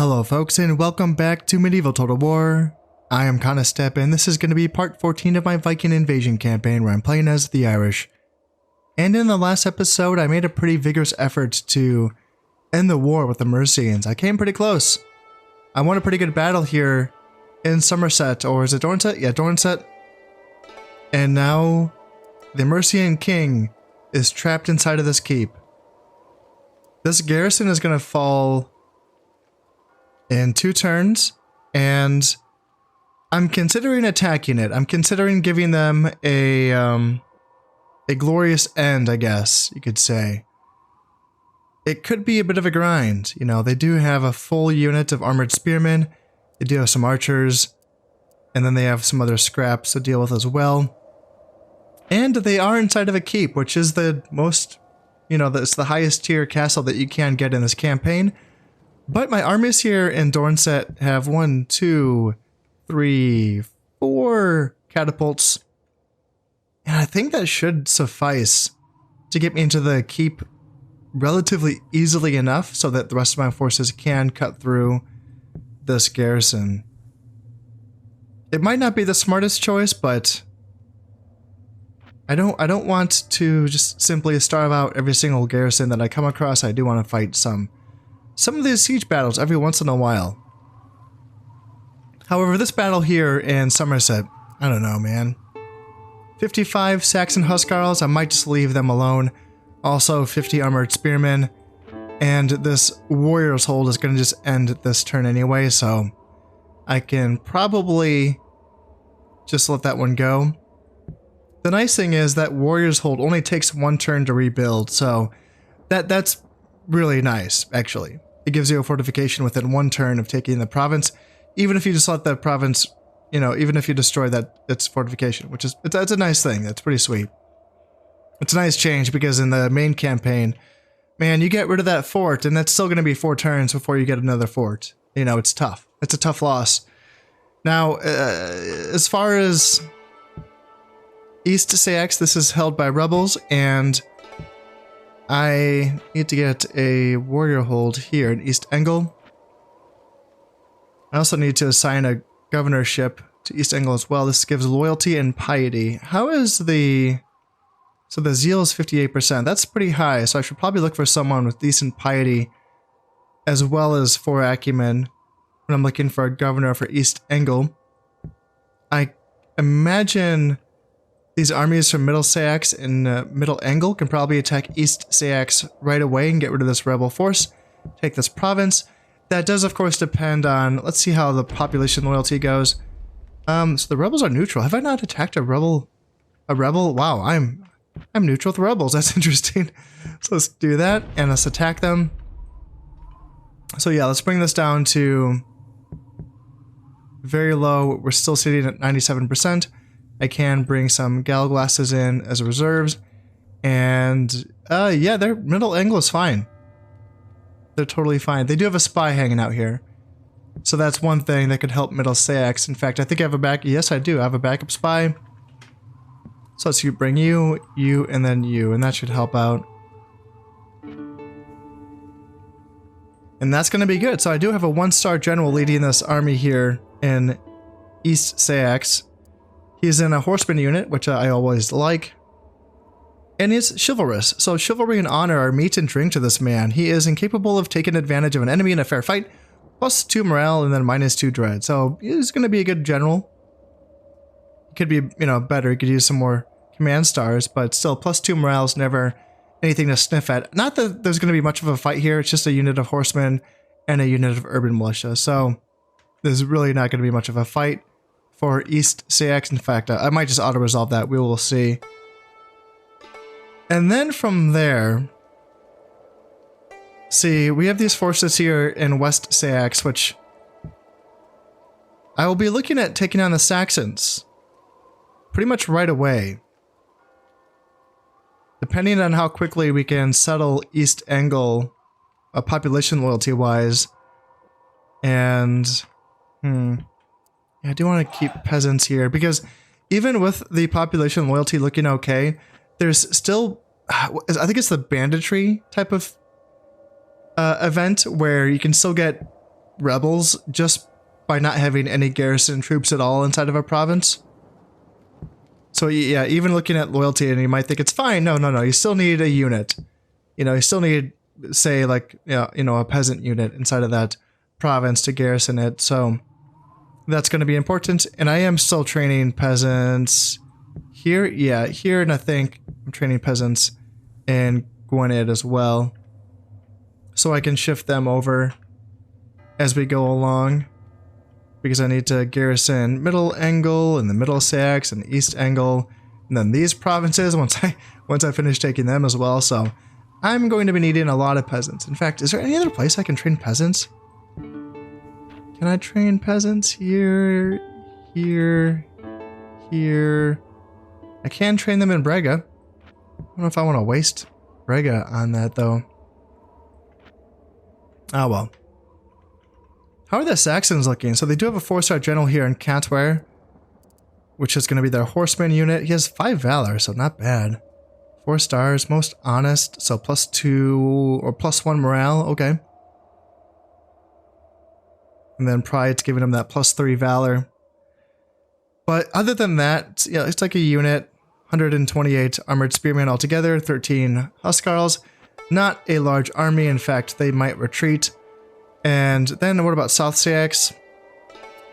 Hello folks and welcome back to Medieval Total War. I am Conostep and this is going to be part 14 of my Viking invasion campaign where I'm playing as the Irish. And in the last episode I made a pretty vigorous effort to end the war with the Mercians. I came pretty close. I won a pretty good battle here in Somerset, or is it Dorset? Yeah, Dorset. And now the Mercian king is trapped inside of this keep. This garrison is going to fall in 2 turns, and I'm considering attacking it. I'm considering giving them a glorious end, I guess you could say. It could be a bit of a grind. You know, they do have a full unit of armored spearmen. They do have some archers, and then they have some other scraps to deal with as well. And they are inside of a keep, which is the most, you know, it's the highest tier castle that you can get in this campaign. But my armies here in Dorset have 1, 2, 3, 4 catapults. And I think that should suffice to get me into the keep relatively easily enough so that the rest of my forces can cut through this garrison. It might not be the smartest choice, but I don't want to just simply starve out every single garrison that I come across. I do want to fight some of these siege battles every once in a while. However, this battle here in Somerset, I don't know, man. 55 Saxon Huscarls, I might just leave them alone. Also 50 armored spearmen. And this warrior's hold is going to just end this turn anyway, so I can probably just let that one go. The nice thing is that warrior's hold only takes 1 turn to rebuild, so that's really nice, actually. It gives you a fortification within 1 turn of taking the province, even if you just let the province, you know, even if you destroy its fortification, which is, that's a nice thing. That's pretty sweet. It's a nice change because in the main campaign, man, you get rid of that fort and that's still going to be 4 turns before you get another fort. You know, it's tough. It's a tough loss. Now, as far as East Sax, this is held by rebels, and I need to get a warrior hold here in East Engel. I also need to assign a governorship to East Engel as well. This gives loyalty and piety. How is the... So the zeal is 58%. That's pretty high, so I should probably look for someone with decent piety as well as 4 acumen when I'm looking for a governor for East Engel. I imagine these armies from Middle Sax and Middle Engel can probably attack East Sax right away and get rid of this rebel force, take this province. That does, of course, depend on, let's see how the population loyalty goes. So the rebels are neutral. Have I not attacked a rebel? Wow, I'm neutral with rebels. That's interesting. So let's do that and let's attack them. So yeah, let's bring this down to very low. We're still sitting at 97%. I can bring some gallglasses in as reserves, and yeah, their Middle Engel is fine. They're totally fine. They do have a spy hanging out here, so that's one thing that could help Middle Sax. In fact, I think I have a back. Yes, I do. I have a backup spy. So let's bring you, and then you, and that should help out. And that's going to be good. So I do have a 1-star general leading this army here in East Sax. He's in a horseman unit, which I always like. And he's chivalrous. So chivalry and honor are meat and drink to this man. He is incapable of taking advantage of an enemy in a fair fight. +2 morale and then -2 dread. So he's going to be a good general. He could be, you know, better. He could use some more command stars, but still +2 morale is never anything to sniff at. Not that there's going to be much of a fight here. It's just a unit of horsemen and a unit of urban militia. So there's really not going to be much of a fight for East Sax. In fact, I might just auto-resolve that. We will see. And then from there, see, we have these forces here in West Sax, which I will be looking at taking on the Saxons pretty much right away. Depending on how quickly we can settle East Engel, population loyalty-wise. And, yeah, I do want to keep peasants here because even with the population loyalty looking okay, there's still, I think it's the banditry type of event where you can still get rebels just by not having any garrison troops at all inside of a province. So yeah, even looking at loyalty, and you might think it's fine. No, no, no. You still need a unit. You know, you still need, say, like, you know, a peasant unit inside of that province to garrison it. So that's going to be important. And I am still training peasants here. Yeah, here, and I think I'm training peasants in Gwynedd as well. So I can shift them over as we go along, because I need to garrison Middle Angle and the Middle Sax and the East Angle, and then these provinces once I finish taking them as well. So I'm going to be needing a lot of peasants. In fact, is there any other place I can train peasants? Can I train peasants here, here, here? I can train them in Brega. I don't know if I want to waste Brega on that though. Oh well. How are the Saxons looking? So they do have a 4-star general here in Catware, which is going to be their horseman unit. He has 5 valor, so not bad. 4 stars, most honest, so +2 or +1 morale. Okay. And then pride's giving him that +3 valor. But other than that, yeah, it's like a unit. 128 armored spearmen altogether, 13 huscarls. Not a large army. In fact, they might retreat. And then what about South Sax?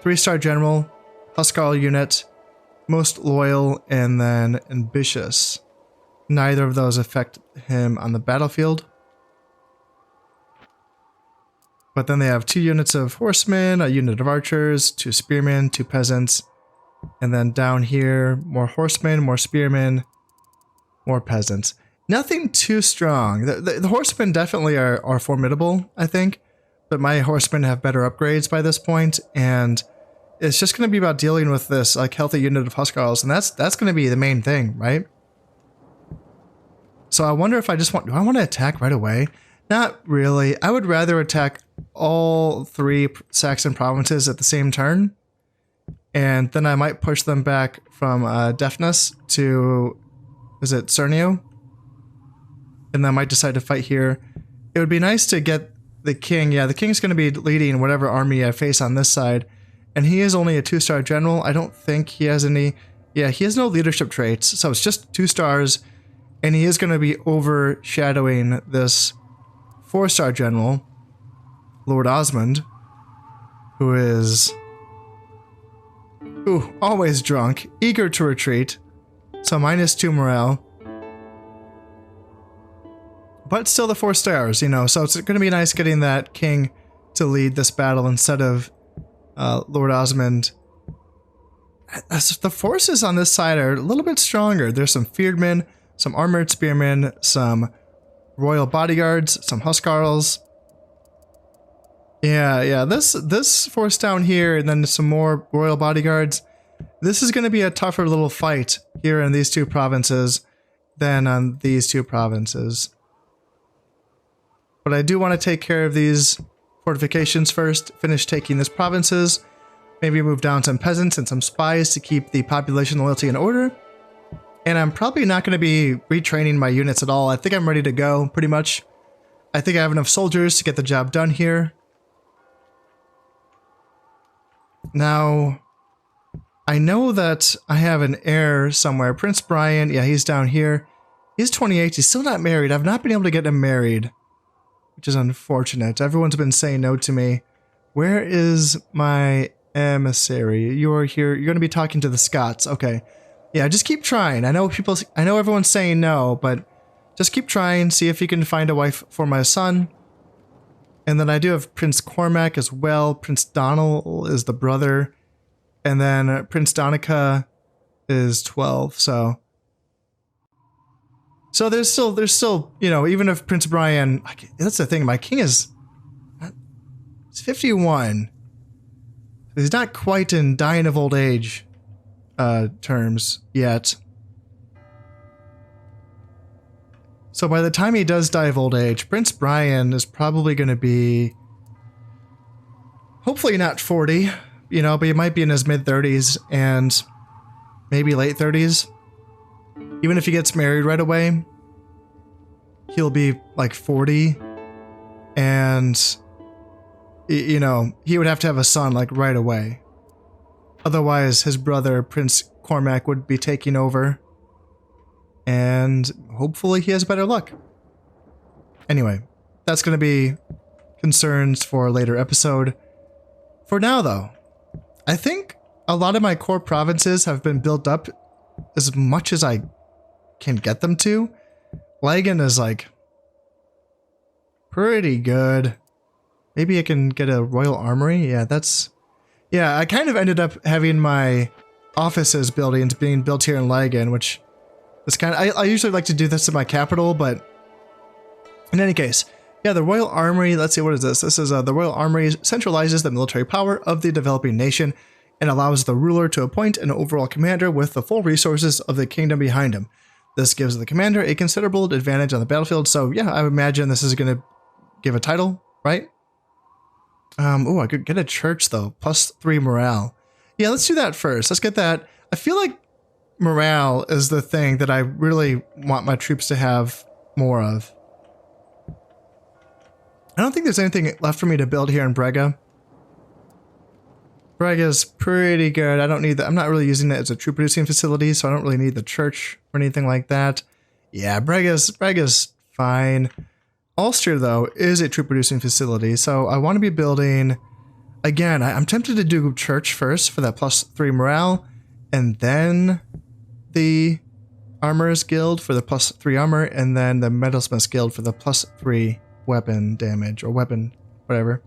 3-star general, huscarl unit, most loyal, and then ambitious. Neither of those affect him on the battlefield. But then they have 2 units of horsemen, a unit of archers, 2 spearmen, 2 peasants. And then down here, more horsemen, more spearmen, more peasants. Nothing too strong. The horsemen definitely are formidable, I think. But my horsemen have better upgrades by this point, and it's just going to be about dealing with this like healthy unit of huscarls, and that's going to be the main thing, right? So I wonder if I just do I want to attack right away? Not really. I would rather attack all 3 Saxon provinces at the same turn, and then I might push them back from Deafness to, is it Cernio? And then I might decide to fight here. It would be nice to get the king. Yeah, the king's going to be leading whatever army I face on this side, and he is only a 2-star general. I don't think he has any. Yeah, he has no leadership traits, so it's just 2 stars, and he is going to be overshadowing this 4-star general, Lord Osmond, who is always drunk, eager to retreat, so -2 morale. But still the 4 stars, you know, so it's going to be nice getting that king to lead this battle instead of Lord Osmond. The forces on this side are a little bit stronger. There's some Feardmen, some armored spearmen, some royal bodyguards, some huscarls. Yeah, this force down here, and then some more royal bodyguards. This is going to be a tougher little fight here in these 2 provinces than on these 2 provinces. But I do want to take care of these fortifications first, finish taking these provinces, maybe move down some peasants and some spies to keep the population loyalty in order. And I'm probably not going to be retraining my units at all. I think I'm ready to go, pretty much. I think I have enough soldiers to get the job done here. Now, I know that I have an heir somewhere. Prince Brian, yeah, he's down here. He's 28, he's still not married. I've not been able to get him married, which is unfortunate. Everyone's been saying no to me. Where is my emissary? You're here. You're going to be talking to the Scots. Okay. Yeah, just keep trying. I know everyone's saying no, but just keep trying. See if you can find a wife for my son. And then I do have Prince Cormac as well. Prince Donald is the brother. And then Prince Donica is 12. So there's still, you know, even if Prince Brian, that's the thing, my king is 51. He's not quite in dying of old age terms yet. So by the time he does die of old age, Prince Brian is probably going to be, hopefully not 40, you know, but he might be in his mid-30s and maybe late 30s. Even if he gets married right away, he'll be like 40. And you know, he would have to have a son like right away. Otherwise, his brother, Prince Cormac, would be taking over. And hopefully he has better luck. Anyway, that's going to be concerns for a later episode. For now, though, I think a lot of my core provinces have been built up as much as I can get them to. Lagan is like pretty good. Maybe I can get a royal armory. Yeah, that's... Yeah, I kind of ended up having my offices buildings being built here in Lagan, which is kind of... I usually like to do this in my capital, but in any case, yeah, the royal armory, let's see, what is this? This is the royal armory centralizes the military power of the developing nation and allows the ruler to appoint an overall commander with the full resources of the kingdom behind him. This gives the commander a considerable advantage on the battlefield. So yeah, I would imagine this is going to give a title, right? Oh, I could get a church though. +3 morale. Yeah, let's do that first. Let's get that. I feel like morale is the thing that I really want my troops to have more of. I don't think there's anything left for me to build here in Brega. Brega's pretty good. I don't need that. I'm not really using it as a troop producing facility, so I don't really need the church or anything like that. Yeah, Brega's fine. Ulster, though, is a troop producing facility, so I want to be building... Again, I'm tempted to do church first for that +3 morale, and then the Armorers Guild for the +3 armor, and then the Metalsmiths Guild for the +3 weapon damage, or weapon, whatever.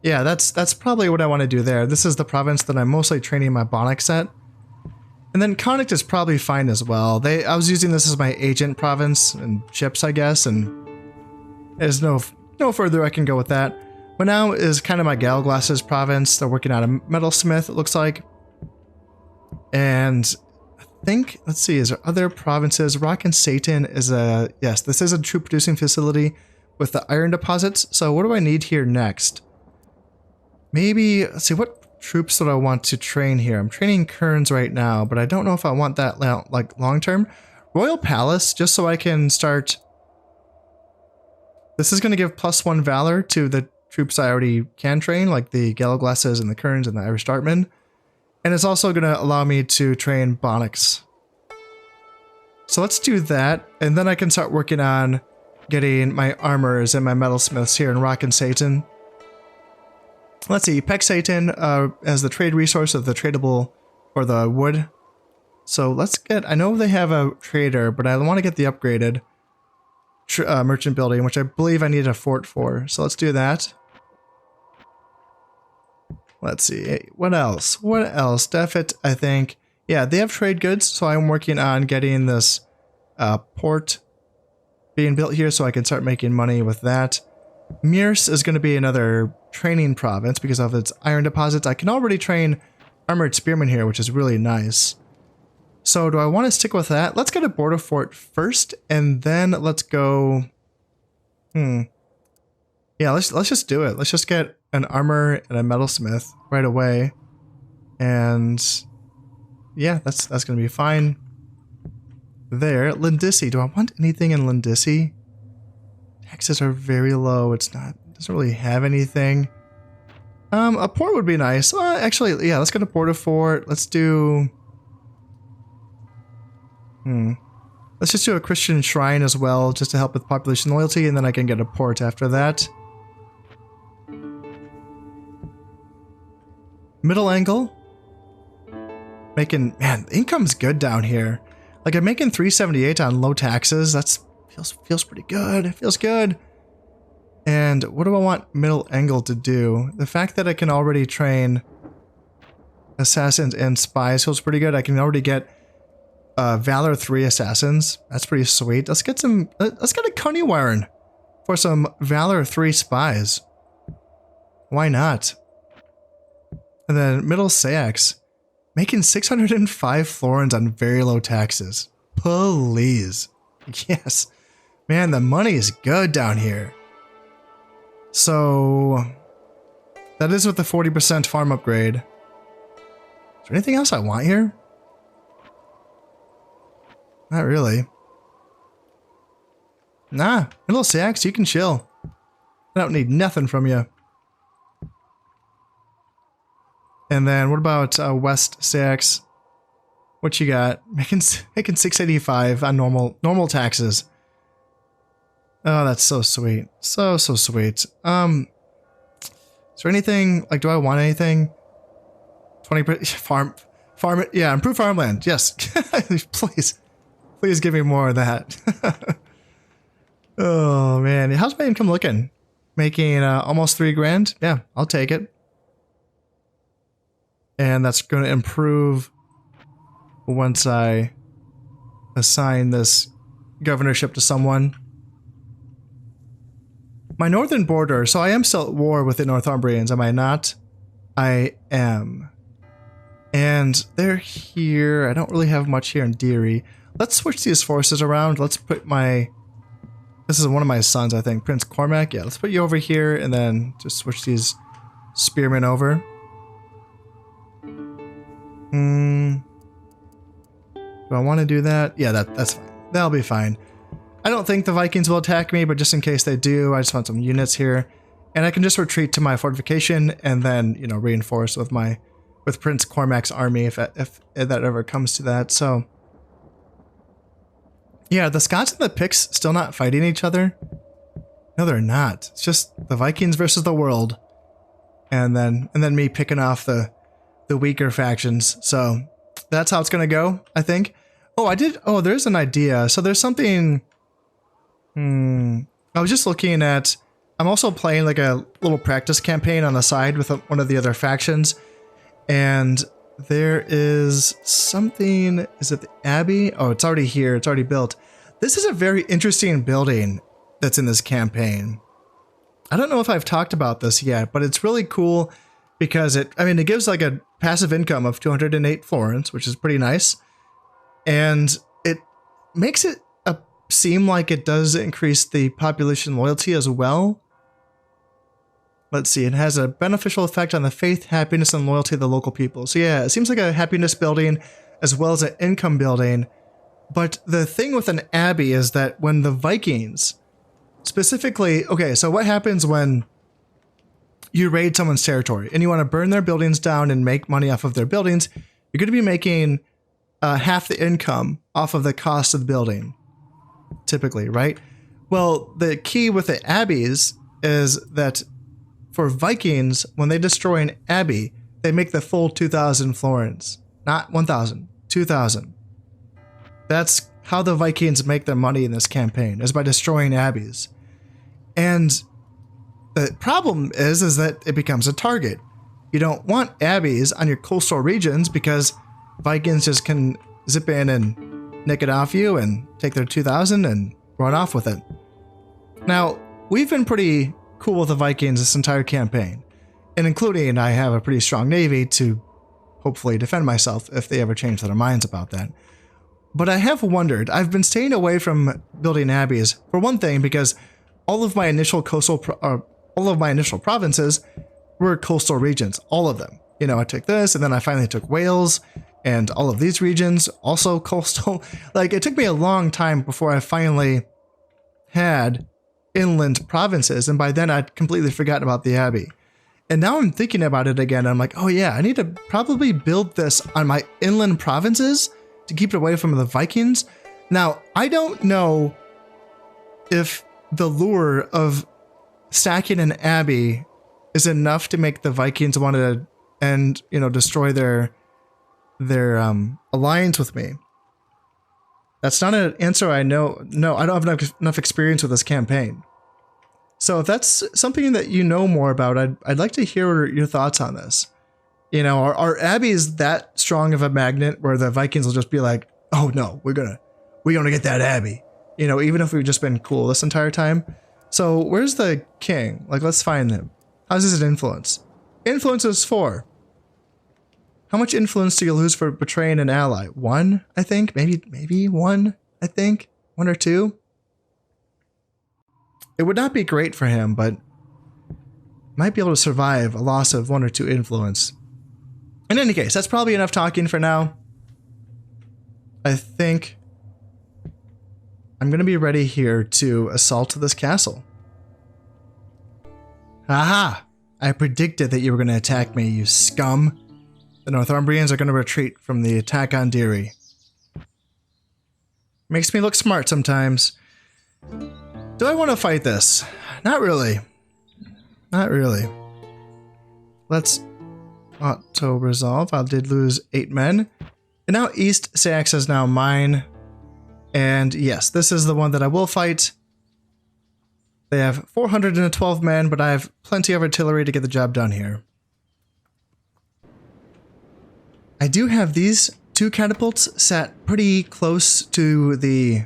Yeah, that's probably what I want to do there. This is the province that I'm mostly training my Bonix at. And then Connacht is probably fine as well. I was using this as my agent province and ships, I guess, and there's no further I can go with that. But now is kind of my Galglasses province. They're working on a metalsmith, it looks like. And I think, let's see, is there other provinces? Rock and Satan is a, yes, this is a troop producing facility with the iron deposits. So what do I need here next? Maybe, let's see, what troops do I want to train here? I'm training Kerns right now, but I don't know if I want that like long term. Royal Palace, just so I can start. This is going to give +1 valor to the troops I already can train, like the Galglasses and the Kerns and the Irish Dartmen. And it's also going to allow me to train Bonix. So let's do that, and then I can start working on getting my armors and my metalsmiths here in Rock and Satan. Let's see, Peck Satan as the trade resource of the tradable, or the wood. So let's get, I know they have a trader, but I want to get the upgraded merchant building, which I believe I need a fort for. So let's do that. Let's see, what else? What else? Defit, I think. Yeah, they have trade goods, so I'm working on getting this port being built here so I can start making money with that. Mirs is going to be another training province because of its iron deposits. I can already train armored spearmen here, which is really nice. So do I want to stick with that? Let's get a border fort first, and then let's go... Yeah, let's just do it. Let's just get an armor and a metalsmith right away. And yeah, that's going to be fine. There, Lindisi. Do I want anything in Lindisi? Taxes are very low. It doesn't really have anything. A port would be nice. Actually, yeah, let's get a border fort. Let's do... Let's just do a Christian shrine as well, just to help with population loyalty, and then I can get a port after that. Middle angle. Man, the income's good down here. Like, I'm making 378 on low taxes. That's feels pretty good. It feels good. And what do I want middle angle to do? The fact that I can already train assassins and spies feels pretty good. I can already get Valor 3 assassins. That's pretty sweet. Let's get a Cunny Warren for some Valor 3 spies. Why not? And then Middle Sax, making 605 florins on very low taxes. Please. Yes. Man, the money is good down here. So that is with the 40% farm upgrade. Is there anything else I want here? Not really. Nah, Middle Sax, you can chill. I don't need nothing from you. And then what about West Sax? What you got? Making 685 on normal taxes. Oh, that's so sweet. So sweet. Is there anything, like, do I want anything? 20% farm it. Yeah, improve farmland. Yes. Please give me more of that. Oh man, how's my income looking? Making almost 3 grand. Yeah, I'll take it. And that's going to improve once I assign this governorship to someone. My northern border, so I am still at war with the Northumbrians, am I not? I am. And they're here. I don't really have much here in Deary. Let's switch these forces around. Let's put my... This is one of my sons, I think. Prince Cormac. Yeah, let's put you over here and then just switch these spearmen over. Do I want to do that? Yeah, that's fine. That'll be fine. I don't think the Vikings will attack me, but just in case they do, I just want some units here. And I can just retreat to my fortification and then, you know, reinforce with Prince Cormac's army if that ever comes to that. So, yeah, the Scots and the Picts still not fighting each other? No, they're not. It's just the Vikings versus the world. And then me picking off the weaker factions. So that's how it's going to go, I think. Oh, there's an idea. So there's something... I was just looking at... I'm also playing like a little practice campaign on the side with one of the other factions. And there is something... Is it the Abbey? Oh, it's already here. It's already built. This is a very interesting building that's in this campaign. I don't know if I've talked about this yet, but it's really cool because it gives like a passive income of 208 florins, which is pretty nice. And it makes it seem like it does increase the population loyalty as well. Let's see, it has a beneficial effect on the faith, happiness, and loyalty of the local people. So yeah, it seems like a happiness building as well as an income building. But the thing with an abbey is that when the Vikings, specifically, okay, so what happens when you raid someone's territory and you want to burn their buildings down and make money off of their buildings, you're going to be making half the income off of the cost of the building, typically, right? Well, the key with the abbeys is that for Vikings, when they destroy an abbey, they make the full 2,000 florins. Not 1,000, 2,000. That's how the Vikings make their money in this campaign, is by destroying abbeys. And the problem is that it becomes a target. You don't want abbeys on your coastal regions because Vikings just can zip in and nick it off you and take their 2,000 and run off with it. Now, we've been pretty cool with the Vikings this entire campaign, and including I have a pretty strong navy to hopefully defend myself if they ever change their minds about that. But I have wondered, I've been staying away from building abbeys, for one thing, because all of my initial provinces were coastal regions, all of them. You know, I took this, and then I finally took Wales, and all of these regions, also coastal. Like, it took me a long time before I finally had inland provinces, and by then I'd completely forgotten about the abbey. And now I'm thinking about it again, and I'm like, oh yeah, I need to probably build this on my inland provinces to keep it away from the Vikings. Now, I don't know if the lure of stacking an abbey is enough to make the Vikings want to destroy their alliance with me. That's not an answer I know. No, I don't have enough experience with this campaign. So if that's something that you know more about, I'd like to hear your thoughts on this. You know, are abbeys that strong of a magnet where the Vikings will just be like, oh no, we're gonna get that abbey. You know, even if we've just been cool this entire time. So where's the king? Like, let's find him. How's his influence? Influence is 4. How much influence do you lose for betraying an ally? 1, I think. Maybe 1, I think. 1 or 2. It would not be great for him, but might be able to survive a loss of 1 or 2 influence. In any case, that's probably enough talking for now. I think I'm going to be ready here to assault this castle. Aha! I predicted that you were going to attack me, you scum. The Northumbrians are going to retreat from the attack on Deary. Makes me look smart sometimes. Do I want to fight this? Not really. Not really. Let's auto-resolve. I did lose 8 men. And now East Sax is now mine. And yes, this is the one that I will fight. They have 412 men, but I have plenty of artillery to get the job done here. I do have these 2 catapults sat pretty close to the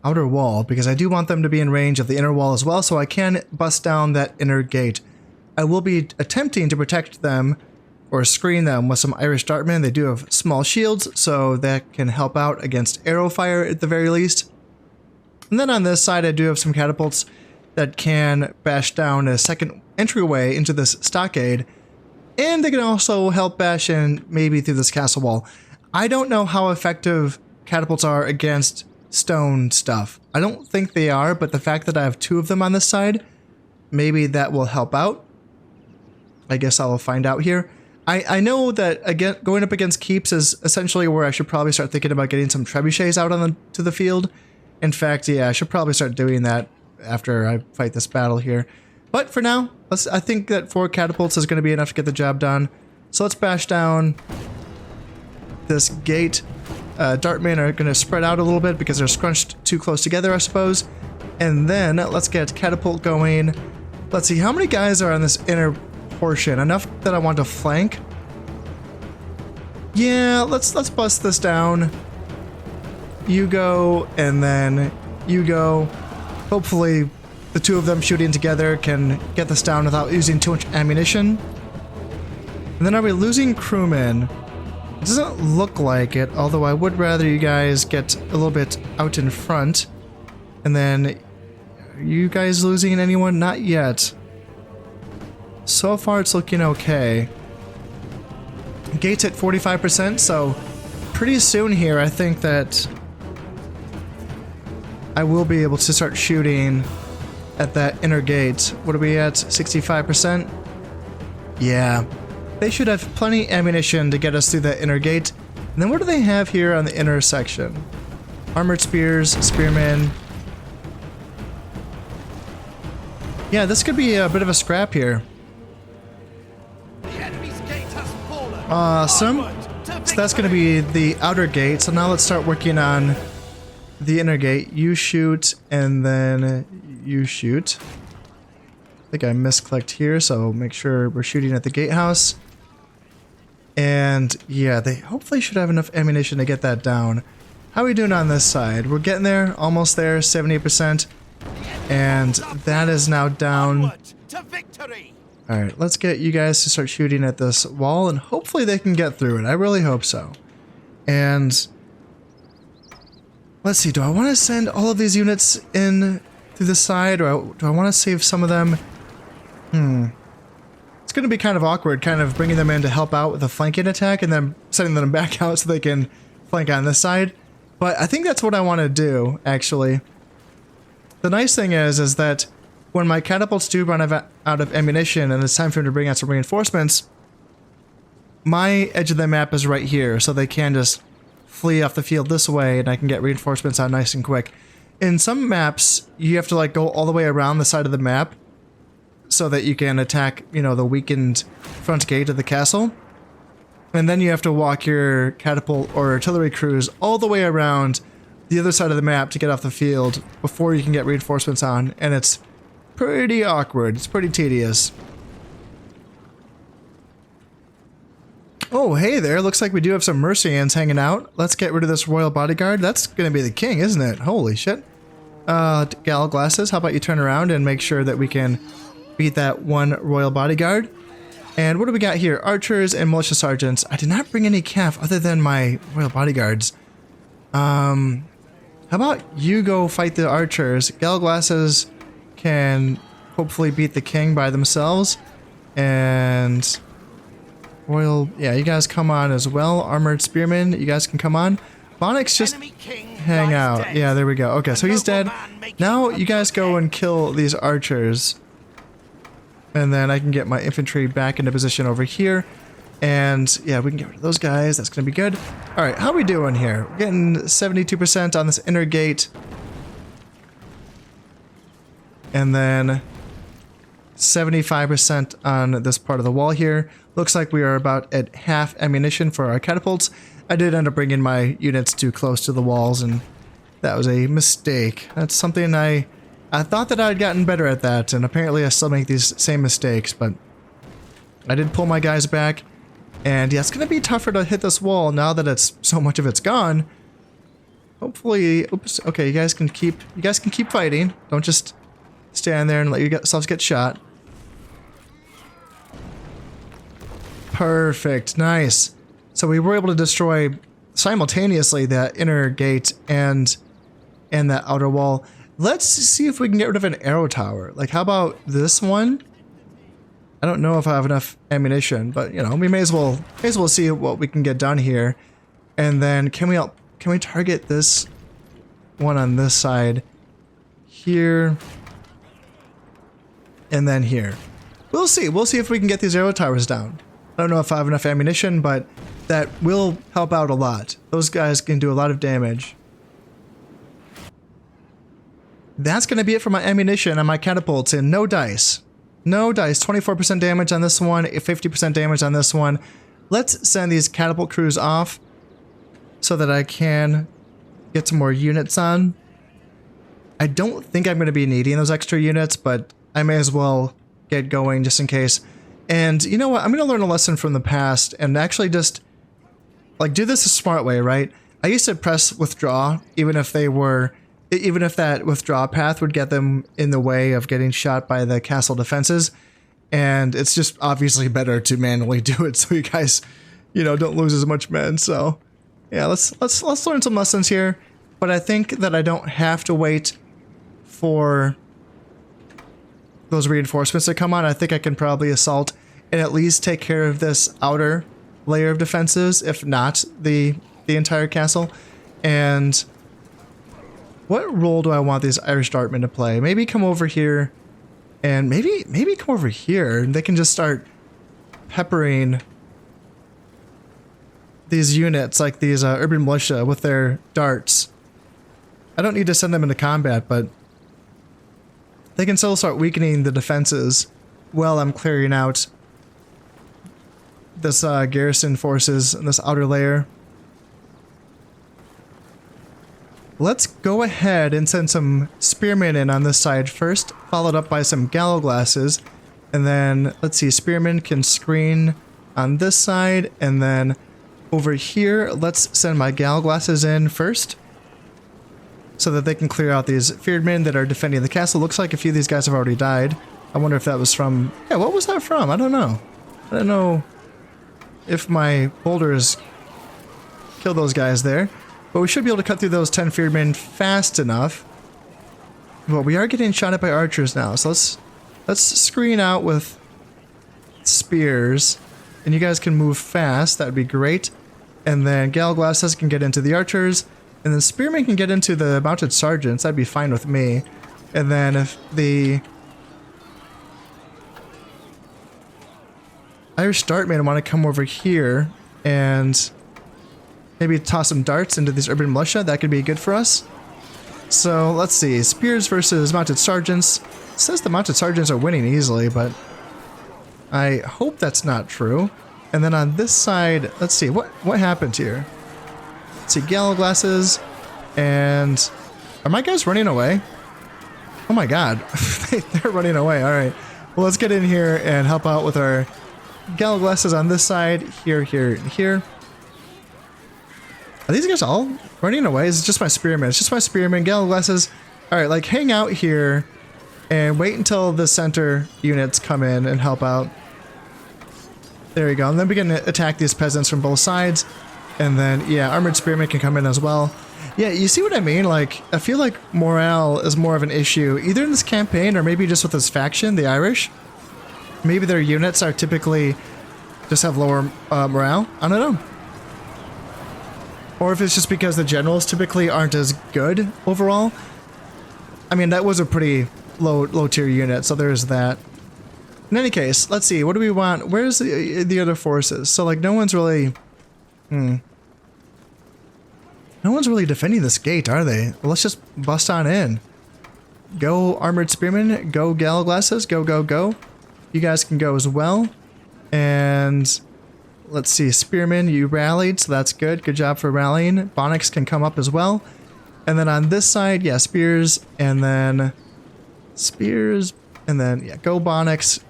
outer wall because I do want them to be in range of the inner wall as well, so I can bust down that inner gate. I will be attempting to protect them or screen them with some Irish Dartmen. They do have small shields, so that can help out against arrow fire at the very least. And then on this side, I do have some catapults that can bash down a second entryway into this stockade. And they can also help bash in maybe through this castle wall. I don't know how effective catapults are against stone stuff. I don't think they are, but the fact that I have 2 of them on this side, maybe that will help out. I guess I will find out here. I know that again, going up against keeps is essentially where I should probably start thinking about getting some trebuchets out to the field. In fact, yeah, I should probably start doing that after I fight this battle here. But for now, I think that 4 catapults is going to be enough to get the job done. So let's bash down this gate. Dartmen are going to spread out a little bit because they're scrunched too close together, I suppose. And then let's get catapult going. Let's see, how many guys are on this inner portion? Enough that I want to flank. Yeah, let's bust this down. You go, and then you go. Hopefully the 2 of them shooting together can get this down without using too much ammunition. And then are we losing crewmen? It doesn't look like it, although I would rather you guys get a little bit out in front. And then, are you guys losing anyone? Not yet. So far it's looking okay. Gate's at 45%, so pretty soon here I think that I will be able to start shooting at that inner gate. What are we at? 65%? Yeah. They should have plenty ammunition to get us through that inner gate. And then what do they have here on the inner section? Armored spears, spearmen. Yeah, this could be a bit of a scrap here. Awesome. So that's going to be the outer gate. So now let's start working on the inner gate. You shoot, and then you shoot. I think I misclicked here, so make sure we're shooting at the gatehouse. And yeah, they hopefully should have enough ammunition to get that down. How are we doing on this side? We're getting there, almost there, 70%. And that is now down. Alright, let's get you guys to start shooting at this wall, and hopefully they can get through it. I really hope so. And let's see, do I want to send all of these units in through the side, or do I want to save some of them? It's going to be kind of awkward, kind of bringing them in to help out with a flanking attack, and then sending them back out so they can flank on this side. But I think that's what I want to do, actually. The nice thing is that when my catapults do run out of ammunition and it's time for them to bring out some reinforcements, my edge of the map is right here, so they can just flee off the field this way and I can get reinforcements out nice and quick. In some maps, you have to like go all the way around the side of the map so that you can attack, you know, the weakened front gate of the castle. And then you have to walk your catapult or artillery crews all the way around the other side of the map to get off the field before you can get reinforcements on, and it's pretty awkward. It's pretty tedious. Oh, hey there. Looks like we do have some Mercians hanging out. Let's get rid of this royal bodyguard. That's going to be the king, isn't it? Holy shit. Gal Glasses, how about you turn around and make sure that we can beat that one royal bodyguard. And what do we got here? Archers and militia sergeants. I did not bring any calf other than my royal bodyguards. How about you go fight the archers? Gal Glasses can hopefully beat the king by themselves. And royal, yeah, you guys come on as well. Armored spearmen, you guys can come on. Bonix just hang out. Yeah, there we go. Okay, so he's dead. Now you guys go and kill these archers. And then I can get my infantry back into position over here. And yeah, we can get rid of those guys. That's going to be good. All right, how are we doing here? We're getting 72% on this inner gate. And then 75% on this part of the wall here. Looks like we are about at half ammunition for our catapults. I did end up bringing my units too close to the walls, and that was a mistake. That's something I thought that I'd gotten better at that, and apparently I still make these same mistakes, but I did pull my guys back. And yeah, it's going to be tougher to hit this wall now that it's so much of it's gone. Hopefully, oops, okay, you guys can keep fighting. Don't just stand there and let yourselves get shot. Perfect, nice. So we were able to destroy simultaneously that inner gate and that outer wall. Let's see if we can get rid of an arrow tower. Like, how about this one? I don't know if I have enough ammunition, but you know, we may as well see what we can get done here. And then can we target this one on this side here and then here? We'll see if we can get these arrow towers down. I don't know if I have enough ammunition, but that will help out a lot. Those guys can do a lot of damage. That's going to be it for my ammunition and my catapults, and no dice. No dice. 24% damage on this one, 50% damage on this one. Let's send these catapult crews off so that I can get some more units on. I don't think I'm going to be needing those extra units, but I may as well get going just in case. And you know what? I'm going to learn a lesson from the past and actually just like do this a smart way, right? I used to press withdraw even if that withdraw path would get them in the way of getting shot by the castle defenses. And it's just obviously better to manually do it so you guys, you know, don't lose as much men. So yeah, let's learn some lessons here. But I think that I don't have to wait for those reinforcements to come on. I think I can probably assault and at least take care of this outer layer of defenses, if not the entire castle. And what role do I want these Irish Dartmen to play? Maybe come over here and maybe come over here and they can just start peppering these units like these urban militia with their darts. I don't need to send them into combat, but they can still start weakening the defenses while I'm clearing out this garrison forces in this outer layer. Let's go ahead and send some spearmen in on this side first, followed up by some gallow glasses. And then, let's see, spearmen can screen on this side. And then over here, let's send my gallow glasses in first so that they can clear out these feared men that are defending the castle. Looks like a few of these guys have already died. I wonder if that was from... Yeah, what was that from? I don't know. I don't know if my boulders killed those guys there. But we should be able to cut through those 10 feared men fast enough. But we are getting shot at by archers now. So let's screen out with spears. And you guys can move fast. That would be great. And then gallow glasses can get into the archers. And then spearmen can get into the mounted sergeants. That'd be fine with me. And then if the Irish Dartmen want to come over here and maybe toss some darts into these urban militia, that could be good for us. So let's see, spears versus mounted sergeants. It says the mounted sergeants are winning easily, but I hope that's not true. And then on this side, let's see, what happened here? Let's see, gallow glasses, and are my guys running away? Oh my god, they're running away. All right, well, let's get in here and help out with our gallow glasses on this side, here, here, and here. Are these guys all running away? Is it just my spearmen? It's just my spearmen, gallow glasses. All right, like hang out here and wait until the center units come in and help out. There you go. And then we can attack these peasants from both sides. And then, yeah, armored spearmen can come in as well. Yeah, you see what I mean? Like, I feel like morale is more of an issue, either in this campaign or maybe just with this faction, the Irish. Maybe their units are typically just have lower morale. I don't know. Or if it's just because the generals typically aren't as good overall. I mean, that was a pretty low tier unit, so there's that. In any case, let's see. What do we want? Where's the other forces? So, like, no one's really... No one's really defending this gate, are they? Well, let's just bust on in. Go Armored Spearmen. Go Gale Glasses. Go, go, go. You guys can go as well. And... let's see. Spearmen, you rallied, so that's good. Good job for rallying. Bonnix can come up as well. And then on this side, yeah, Spears. And then... Spears. And then, yeah, go Bonnix.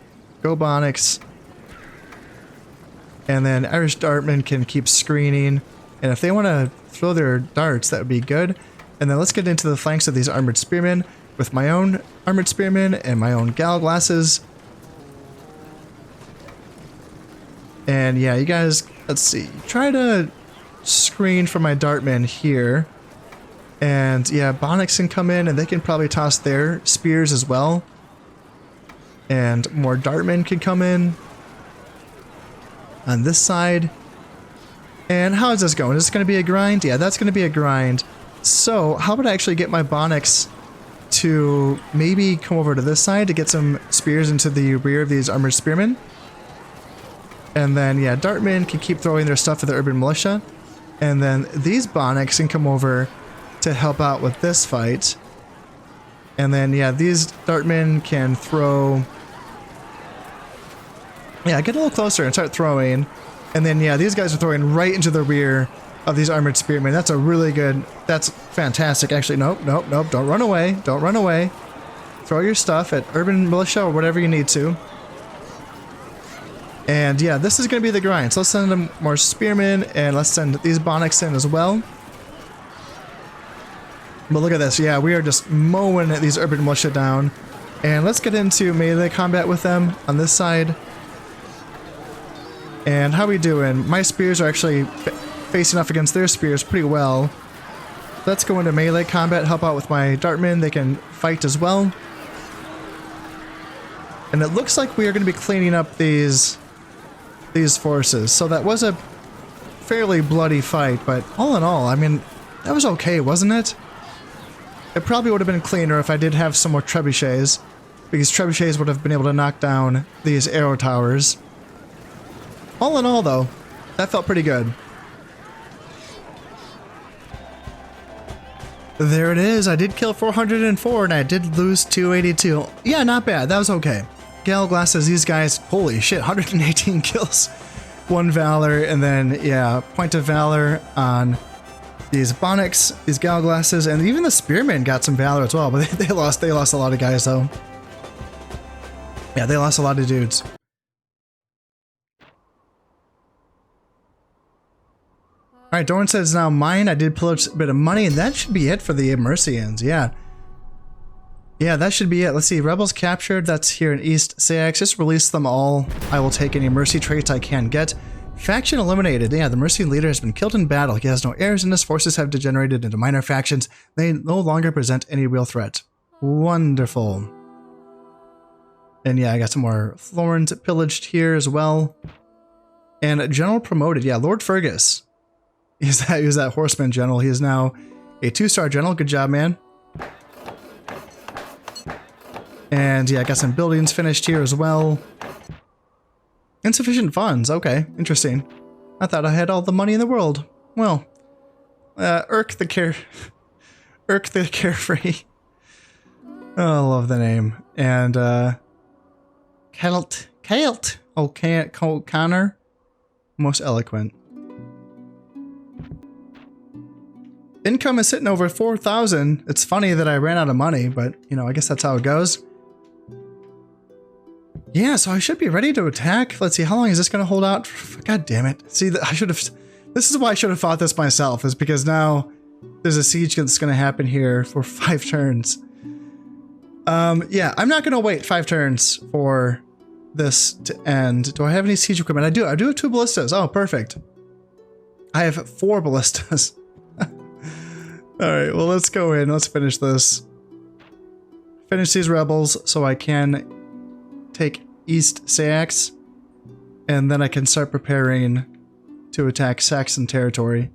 Go Bonnix. And then Irish Dartmen can keep screening. And if they want to throw their darts, that would be good. And then let's get into the flanks of these Armored Spearmen with my own Armored Spearmen and my own Gale Glasses. And yeah, you guys, let's see. Try to screen for my Dartmen here. And yeah, Bonnix can come in and they can probably toss their spears as well. And more Dartmen can come in on this side. And how is this going? Is this going to be a grind? Yeah, that's going to be a grind. So how about I actually get my Bonnix to maybe come over to this side to get some spears into the rear of these Armored Spearmen. And then, yeah, Dartmen can keep throwing their stuff at the Urban Militia. And then these Bonnix can come over to help out with this fight. And then, yeah, these Dartmen can throw... yeah, get a little closer and start throwing. And then, yeah, these guys are throwing right into the rear of these Armored Spearmen. That's a really good... that's fantastic. Actually, nope, nope, nope. Don't run away. Don't run away. Throw your stuff at Urban Militia or whatever you need to. And, yeah, this is going to be the grind. So let's send them more Spearmen, and let's send these Bonnix in as well. But look at this. Yeah, we are just mowing these Urban Militia down. And let's get into melee combat with them on this side. And how we doing? My spears are actually facing off against their spears pretty well. Let's go into melee combat, help out with my Dartmen. They can fight as well. And it looks like we are going to be cleaning up these forces. So that was a fairly bloody fight, but all in all, I mean, that was okay, wasn't it? It probably would have been cleaner if I did have some more trebuchets, because trebuchets would have been able to knock down these arrow towers. All in all, though, that felt pretty good. There it is. I did kill 404 and I did lose 282. Yeah, not bad. That was okay. Gale Glasses, these guys, holy shit, 118 kills. 1 Valor, and then, yeah, Point of Valor on these Bonnix, these Gale Glasses, and even the Spearmen got some Valor as well, but they lost a lot of guys, though. Yeah, they lost a lot of dudes. Alright, Dorn says it's now mine. I did pillage a bit of money, and that should be it for the Mercians, yeah. Yeah, that should be it. Let's see, Rebels captured, that's here in East Sax. Just release them all. I will take any Mercy traits I can get. Faction eliminated. Yeah, the Mercy leader has been killed in battle. He has no heirs, and his forces have degenerated into minor factions. They no longer present any real threat. Wonderful. And yeah, I got some more Thorns pillaged here as well. And General promoted. Yeah, Lord Fergus. He was that horseman general. He is now a 2-star general. Good job, man. And yeah, I got some buildings finished here as well. Insufficient funds. Okay, interesting. I thought I had all the money in the world. Well, Urk the Carefree. Oh, I love the name. And Kelt. Oh, Connor. Most eloquent. Income is sitting over 4,000. It's funny that I ran out of money, but, you know, I guess that's how it goes. Yeah, so I should be ready to attack. Let's see, how long is this going to hold out? God damn it. See, I should have... this is why I should have fought this myself, is because now there's a siege that's going to happen here for 5 turns. Yeah, I'm not going to wait 5 turns for this to end. Do I have any siege equipment? I do have 2 ballistas. Oh, perfect. I have 4 ballistas. Alright, well, let's go in. Let's finish this. Finish these rebels so I can take East Sax, and then I can start preparing to attack Saxon territory.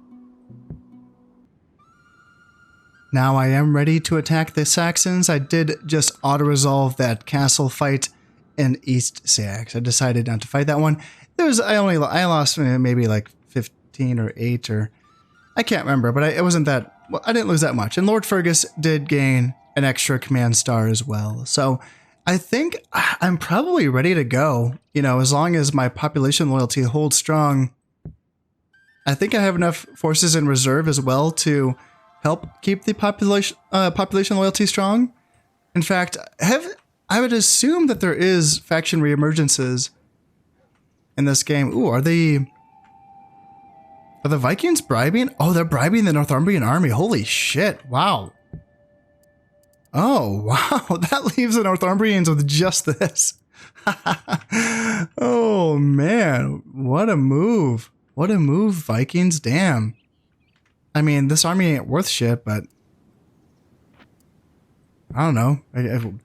Now I am ready to attack the Saxons. I did just auto-resolve that castle fight and East Sax. I decided not to fight that one. I lost maybe like 15 or 8 or I can't remember, but it wasn't that. Well, I didn't lose that much. And Lord Fergus did gain an extra command star as well. So I think I'm probably ready to go. You know, as long as my population loyalty holds strong, I think I have enough forces in reserve as well to help keep the population loyalty strong. In fact, I would assume that there is faction reemergences in this game. Ooh, are the Vikings bribing? Oh, they're bribing the Northumbrian army. Holy shit. Wow. Oh, wow. That leaves the Northumbrians with just this. Oh, man. What a move. What a move, Vikings. Damn. I mean, this army ain't worth shit, but I don't know.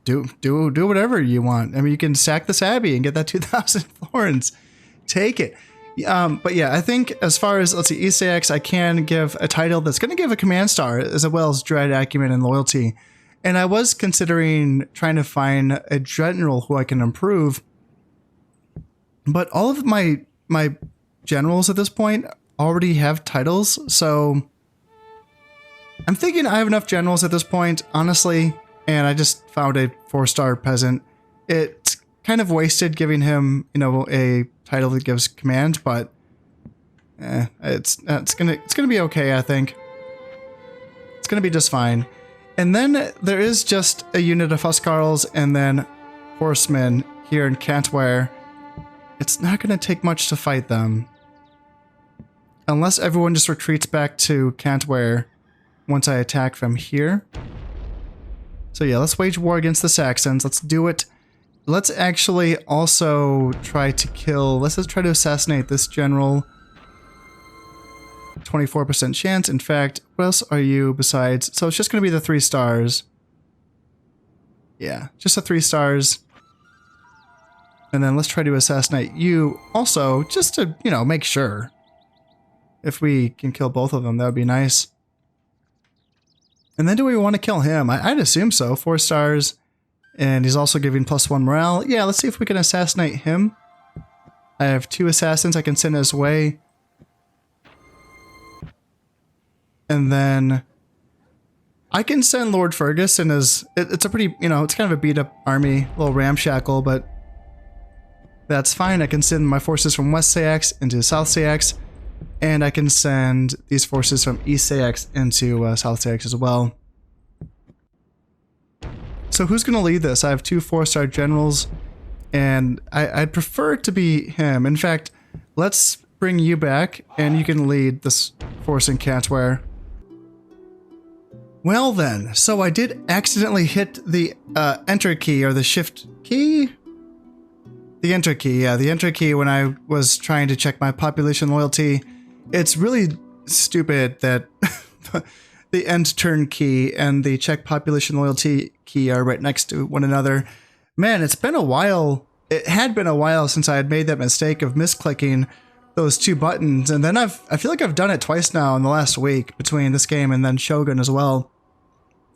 Do whatever you want. I mean, you can sack this abbey and get that 2,000 florins. Take it. But yeah, I think as far as, let's see, East Sax, I can give a title that's going to give a command star as well as dread, acumen, and loyalty. And I was considering trying to find a general who I can improve. But all of my generals at this point already have titles. So I'm thinking I have enough generals at this point, honestly. And I just found a 4-star peasant. It's kind of wasted giving him, you know, a title that gives command, but it's gonna be okay. I think it's gonna be just fine. And then there is just a unit of Huscarls and then horsemen here in Cantware. It's not gonna take much to fight them, unless everyone just retreats back to Cantware once I attack from here. So yeah, let's wage war against the Saxons. Let's do it. Let's actually also try to kill... Let's just try to assassinate this general. 24% chance. In fact, what else are you besides... So it's just going to be the 3 stars. Yeah, just the 3 stars. And then let's try to assassinate you also, just to, you know, make sure. If we can kill both of them, that would be nice. And then do we want to kill him? I'd assume so. 4 stars. And he's also giving +1 morale. Yeah, let's see if we can assassinate him. I have 2 assassins I can send his way. And then I can send Lord Fergus and his... It's a pretty, you know, it's kind of a beat up army, a little ramshackle, but that's fine. I can send my forces from West Sax into South Sax. And I can send these forces from East Sax into South Sax as well. So who's going to lead this? I have 2 4-star generals, and I'd prefer it to be him. In fact, let's bring you back, and you can lead this force in Cantware. Well then, so I did accidentally hit the enter key, or the shift key? The enter key, yeah, the enter key when I was trying to check my population loyalty. It's really stupid that the end turn key and the check population loyalty key are right next to one another. Man, it's been a while. It had been a while since I had made that mistake of misclicking those 2 buttons. And then I feel like I've done it twice now in the last week between this game and then Shogun as well.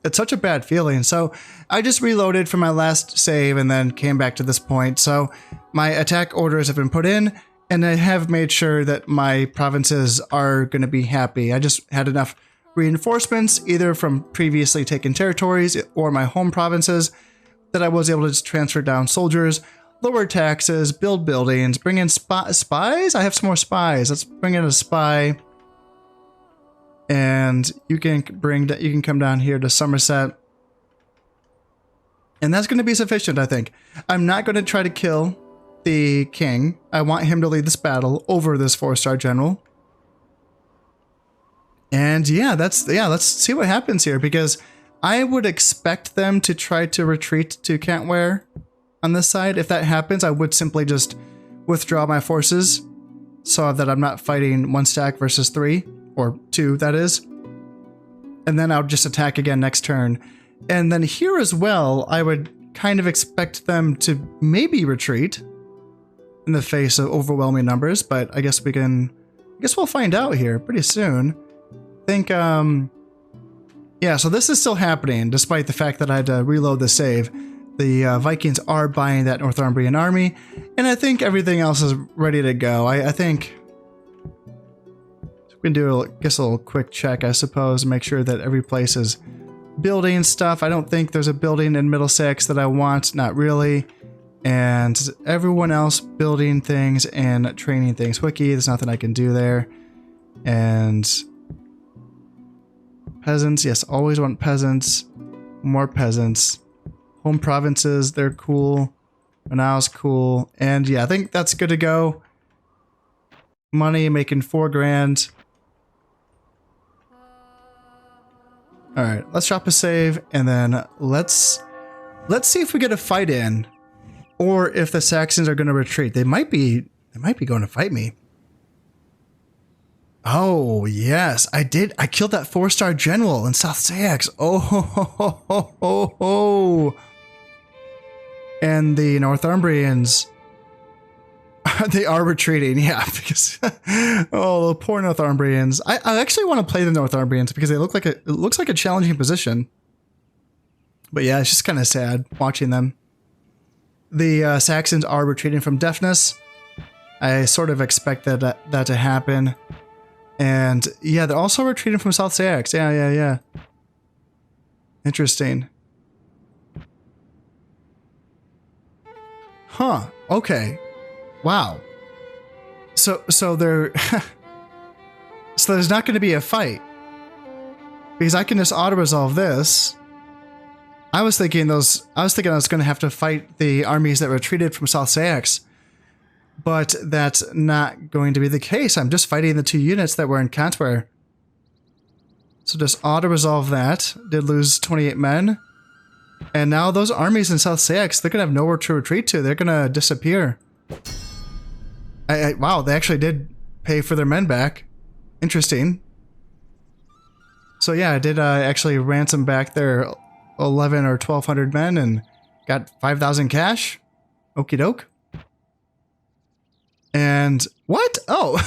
It's such a bad feeling. So I just reloaded from my last save and then came back to this point. So my attack orders have been put in and I have made sure that my provinces are going to be happy. I just had enough reinforcements, either from previously taken territories or my home provinces, that I was able to just transfer down soldiers, lower taxes, build buildings, bring in spies? I have some more spies. Let's bring in a spy. And you can come down here to Somerset. And that's going to be sufficient, I think. I'm not going to try to kill the king. I want him to lead this battle over this 4-star general. And yeah, let's see what happens here, because I would expect them to try to retreat to Cantware on this side. If that happens, I would simply just withdraw my forces so that I'm not fighting 1 stack versus 3, or 2, that is. And then I'll just attack again next turn. And then here as well, I would kind of expect them to maybe retreat in the face of overwhelming numbers, but I guess we'll find out here pretty soon. I think, yeah, so this is still happening despite the fact that I had to reload the save. the Vikings are buying that Northumbrian army, and I think everything else is ready to go. I think we can do a little quick check, I suppose, make sure that every place is building stuff. I don't think there's a building in Middlesex that I want, not really. And everyone else building things and training things. Wiki, there's nothing I can do there. And peasants, yes, always want peasants. More peasants. Home provinces, they're cool. Manaus, cool. And yeah, I think that's good to go. Money, making 4 grand. All right, let's drop a save, and then let's see if we get a fight in, or if the Saxons are going to retreat. They might be going to fight me. Oh yes, I did. I killed that 4-star general in South Sax. Oh ho ho ho ho ho ho. And the Northumbrians, they are retreating. Yeah, because oh, the poor Northumbrians. I actually want to play the Northumbrians because they look like it looks like a challenging position. But yeah, it's just kind of sad watching them. The Saxons are retreating from Deafness. I sort of expected that to happen. And yeah, they're also retreating from South Sax. Yeah. Interesting. Huh. Okay. Wow. So there so there's not going to be a fight. Because I can just auto-resolve this. I was thinking I was going to have to fight the armies that retreated from South Sax. But that's not going to be the case. I'm just fighting the 2 units that were in Cantware. So just auto-resolve that. Did lose 28 men. And now those armies in South Sax, they're going to have nowhere to retreat to. They're going to disappear. Wow, they actually did pay for their men back. Interesting. So yeah, I did actually ransom back their 11 or 1,200 men and got 5,000 cash. Okie doke. And what? Oh.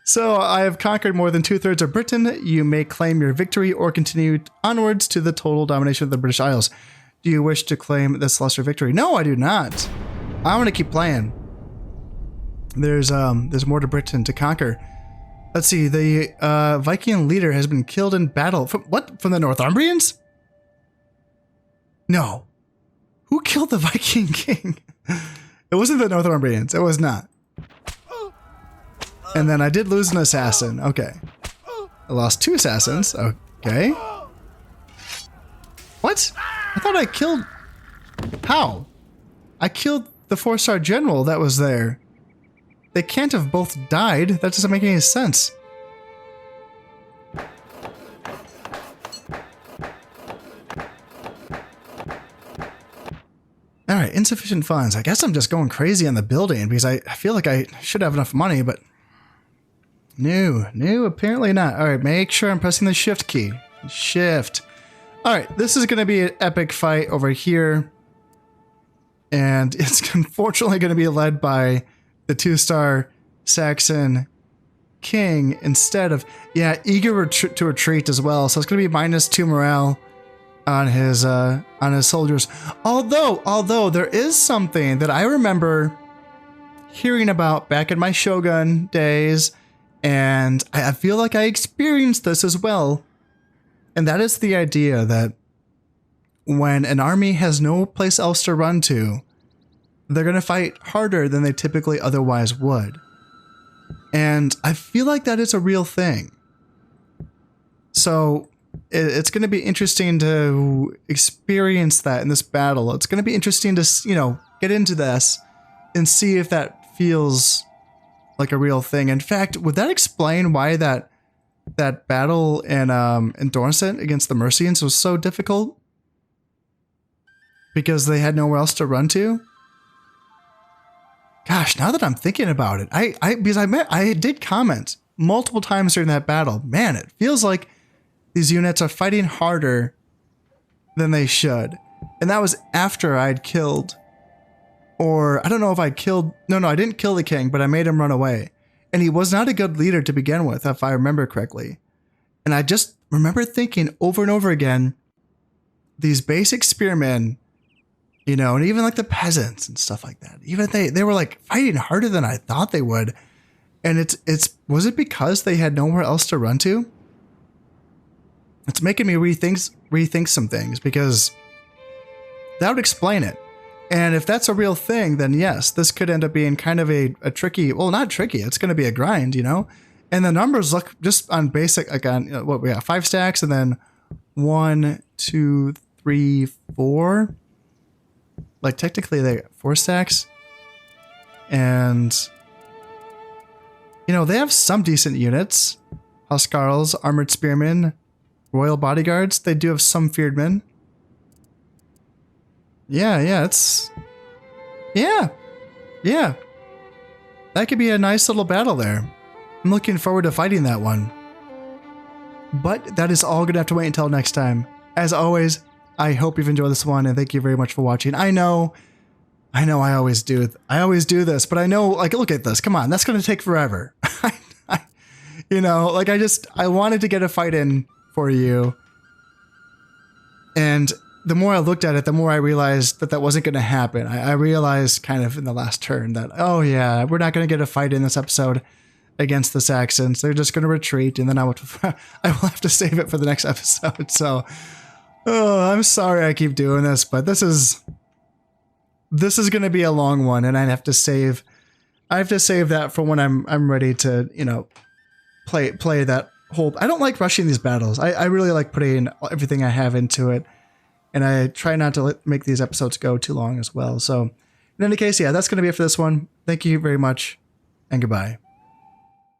So I have conquered more than 2/3 of Britain. You may claim your victory or continue onwards to the total domination of the British Isles. Do you wish to claim this lesser victory? No, I do not. I want to keep playing. There's more to Britain to conquer. Let's see. The Viking leader has been killed in battle. From what? From the Northumbrians? No. Who killed the Viking king? It wasn't the Northumbrians. It was not. And then I did lose an assassin. Okay. I lost 2 assassins. Okay. What? I thought I killed... How? I killed the 4-star general that was there. They can't have both died. That doesn't make any sense. Alright, insufficient funds. I guess I'm just going crazy on the building because I feel like I should have enough money, but... No, apparently not. Alright, make sure I'm pressing the shift key. Shift. Alright, this is going to be an epic fight over here. And it's unfortunately going to be led by the 2-star Saxon king instead of... Yeah, eager to retreat as well. So it's going to be -2 morale on his soldiers. Although there is something that I remember hearing about back in my Shogun days, and I feel like I experienced this as well. And that is the idea that when an army has no place else to run to, they're going to fight harder than they typically otherwise would. And I feel like that is a real thing. So it's going to be interesting to experience that in this battle. It's going to be interesting to, get into this and see if that feels like a real thing. In fact, would that explain why that battle in Dorset against the Mercians was so difficult? Because they had nowhere else to run to? Gosh, now that I'm thinking about it, I did comment multiple times during that battle. Man, it feels like these units are fighting harder than they should. And that was after I'd killed, or I don't know if I killed, no, I didn't kill the king, but I made him run away. And he was not a good leader to begin with, if I remember correctly. And I just remember thinking over and over again, these basic spearmen, you know, and even like the peasants and stuff like that, even they were like fighting harder than I thought they would. And was it because they had nowhere else to run to? It's making me rethink some things, because that would explain it. And if that's a real thing, then yes, this could end up being kind of a tricky, well, not tricky, it's going to be a grind, you know? And the numbers look just on basic, like on, you know, what we got, 5 stacks, and then 1, 2, 3, 4. Like technically they got 4 stacks. And, you know, they have some decent units. Huskarls, armored spearmen, royal bodyguards. They do have some fearedmen. Yeah, it's... Yeah. That could be a nice little battle there. I'm looking forward to fighting that one. But that is all going to have to wait until next time. As always, I hope you've enjoyed this one, and thank you very much for watching. I know I always do this, but I know, like, look at this. Come on, that's going to take forever. You know, like, I wanted to get a fight in for you. And the more I looked at it, the more I realized that wasn't going to happen. I realized kind of in the last turn that, oh yeah, we're not going to get a fight in this episode against the Saxons. They're just going to retreat, and then I will have to save it for the next episode. So, I'm sorry I keep doing this, but this is going to be a long one, and I have to save that for when I'm ready to, you know, play that whole. I don't like rushing these battles. I really like putting everything I have into it, and I try not to make these episodes go too long as well. So, in any case, yeah, that's going to be it for this one. Thank you very much, and goodbye.